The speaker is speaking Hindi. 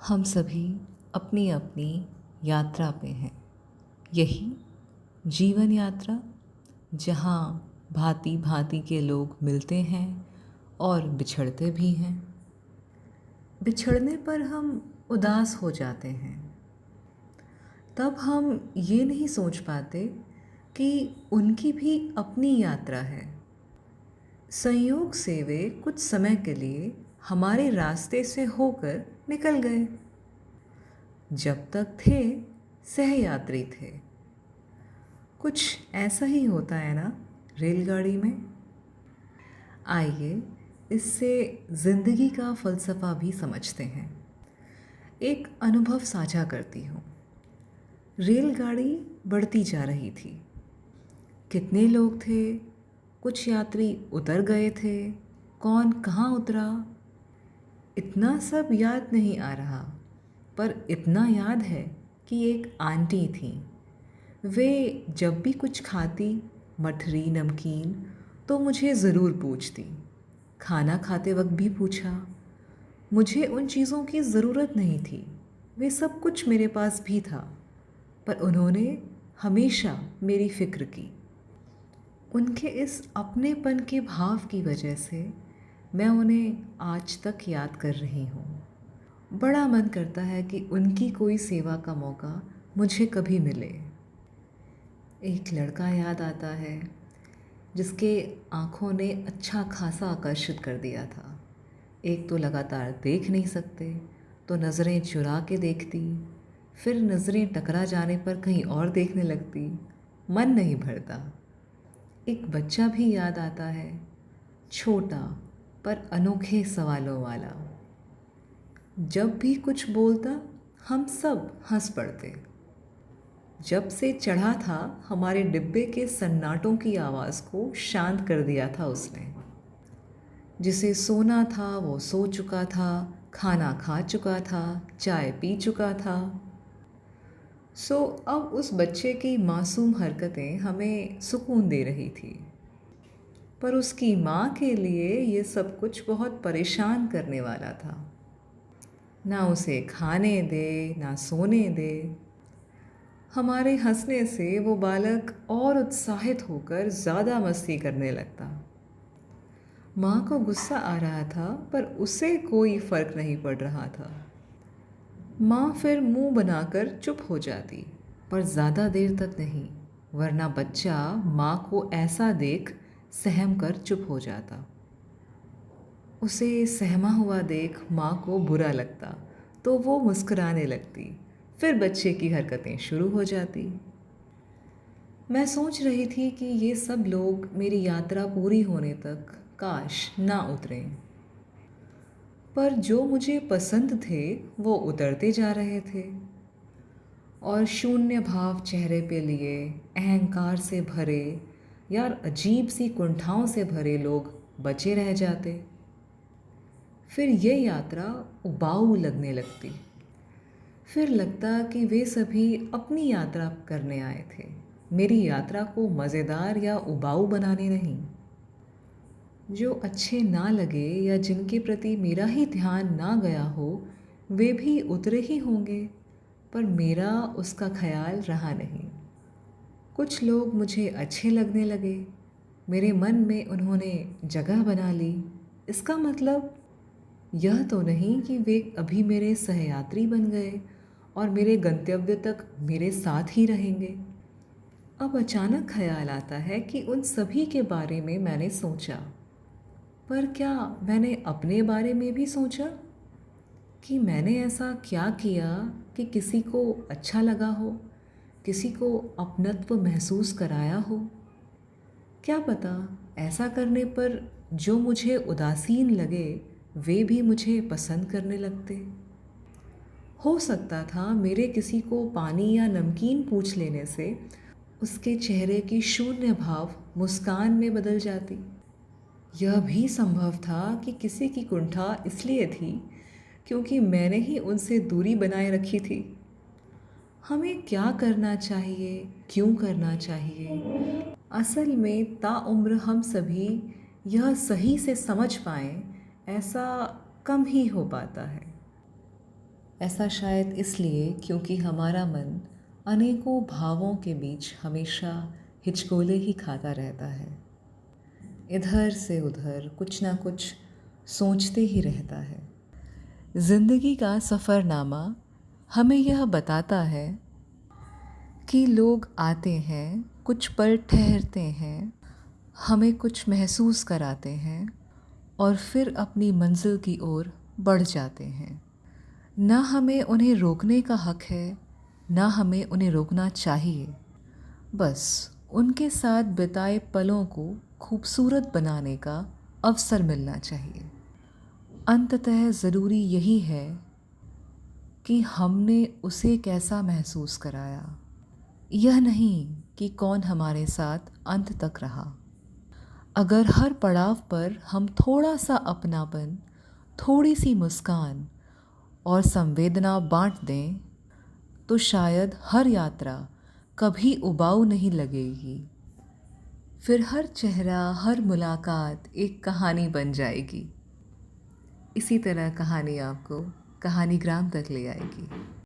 हम सभी अपनी अपनी यात्रा पे हैं। यही जीवन यात्रा, जहाँ भांति भांति के लोग मिलते हैं और बिछड़ते भी हैं। बिछड़ने पर हम उदास हो जाते हैं। तब हम ये नहीं सोच पाते कि उनकी भी अपनी यात्रा है। संयोग से वे कुछ समय के लिए हमारे रास्ते से होकर निकल गए। जब तक थे सहयात्री थे। कुछ ऐसा ही होता है ना रेलगाड़ी में। आइए इससे ज़िंदगी का फ़लसफ़ा भी समझते हैं। एक अनुभव साझा करती हूँ। रेलगाड़ी बढ़ती जा रही थी। कितने लोग थे, कुछ यात्री उतर गए थे, कौन कहाँ उतरा, इतना सब याद नहीं आ रहा। पर इतना याद है कि एक आंटी थी। वे जब भी कुछ खाती, मठरी नमकीन, तो मुझे ज़रूर पूछती। खाना खाते वक्त भी पूछा। मुझे उन चीज़ों की ज़रूरत नहीं थी, वे सब कुछ मेरे पास भी था, पर उन्होंने हमेशा मेरी फ़िक्र की। उनके इस अपनेपन के भाव की वजह से मैं उन्हें आज तक याद कर रही हूँ। बड़ा मन करता है कि उनकी कोई सेवा का मौका मुझे कभी मिले। एक लड़का याद आता है जिसके आँखों ने अच्छा खासा आकर्षित कर दिया था। एक तो लगातार देख नहीं सकते, तो नज़रें चुरा के देखती, फिर नज़रें टकरा जाने पर कहीं और देखने लगती। मन नहीं भरता। एक बच्चा भी याद आता है, छोटा पर अनोखे सवालों वाला। जब भी कुछ बोलता हम सब हंस पड़ते। जब से चढ़ा था, हमारे डिब्बे के सन्नाटों की आवाज़ को शांत कर दिया था उसने। जिसे सोना था वो सो चुका था, खाना खा चुका था, चाय पी चुका था। अब उस बच्चे की मासूम हरकतें हमें सुकून दे रही थी, पर उसकी माँ के लिए ये सब कुछ बहुत परेशान करने वाला था। ना उसे खाने दे, ना सोने दे। हमारे हंसने से वो बालक और उत्साहित होकर ज़्यादा मस्ती करने लगता। माँ को गुस्सा आ रहा था, पर उसे कोई फ़र्क नहीं पड़ रहा था। माँ फिर मुंह बनाकर चुप हो जाती, पर ज़्यादा देर तक नहीं, वरना बच्चा माँ को ऐसा देख सहम कर चुप हो जाता। उसे सहमा हुआ देख माँ को बुरा लगता, तो वो मुस्कुराने लगती। फिर बच्चे की हरकतें शुरू हो जाती। मैं सोच रही थी कि ये सब लोग मेरी यात्रा पूरी होने तक काश ना उतरें, पर जो मुझे पसंद थे वो उतरते जा रहे थे, और शून्य भाव चेहरे पे लिए अहंकार से भरे, यार अजीब सी कुंठाओं से भरे लोग बचे रह जाते। फिर ये यात्रा उबाऊ लगने लगती। फिर लगता कि वे सभी अपनी यात्रा करने आए थे, मेरी यात्रा को मज़ेदार या उबाऊ बनाने नहीं। जो अच्छे ना लगे या जिनके प्रति मेरा ही ध्यान ना गया हो, वे भी उतरे ही होंगे, पर मेरा उसका ख्याल रहा नहीं। कुछ लोग मुझे अच्छे लगने लगे, मेरे मन में उन्होंने जगह बना ली। इसका मतलब यह तो नहीं कि वे अभी मेरे सहयात्री बन गए और मेरे गंतव्य तक मेरे साथ ही रहेंगे। अब अचानक ख्याल आता है कि उन सभी के बारे में मैंने सोचा, पर क्या मैंने अपने बारे में भी सोचा कि मैंने ऐसा क्या किया कि किसी को अच्छा लगा हो, किसी को अपनत्व महसूस कराया हो। क्या पता ऐसा करने पर जो मुझे उदासीन लगे वे भी मुझे पसंद करने लगते। हो सकता था मेरे किसी को पानी या नमकीन पूछ लेने से उसके चेहरे की शून्य भाव मुस्कान में बदल जाती। यह भी संभव था कि किसी की कुंठा इसलिए थी क्योंकि मैंने ही उनसे दूरी बनाए रखी थी। हमें क्या करना चाहिए, क्यों करना चाहिए, असल में ताउम्र हम सभी यह सही से समझ पाएं, ऐसा कम ही हो पाता है। ऐसा शायद इसलिए क्योंकि हमारा मन अनेकों भावों के बीच हमेशा हिचकोले ही खाता रहता है, इधर से उधर कुछ ना कुछ सोचते ही रहता है। ज़िंदगी का सफ़रनामा हमें यह बताता है कि लोग आते हैं, कुछ पल ठहरते हैं, हमें कुछ महसूस कराते हैं और फिर अपनी मंजिल की ओर बढ़ जाते हैं। ना हमें उन्हें रोकने का हक है, ना हमें उन्हें रोकना चाहिए। बस उनके साथ बिताए पलों को खूबसूरत बनाने का अवसर मिलना चाहिए। अंततः ज़रूरी यही है कि हमने उसे कैसा महसूस कराया, यह नहीं कि कौन हमारे साथ अंत तक रहा। अगर हर पड़ाव पर हम थोड़ा सा अपनापन, थोड़ी सी मुस्कान और संवेदना बांट दें, तो शायद हर यात्रा कभी उबाऊ नहीं लगेगी। फिर हर चेहरा, हर मुलाकात एक कहानी बन जाएगी। इसी तरह कहानी आपको कहानीग्राम तक ले आएगी।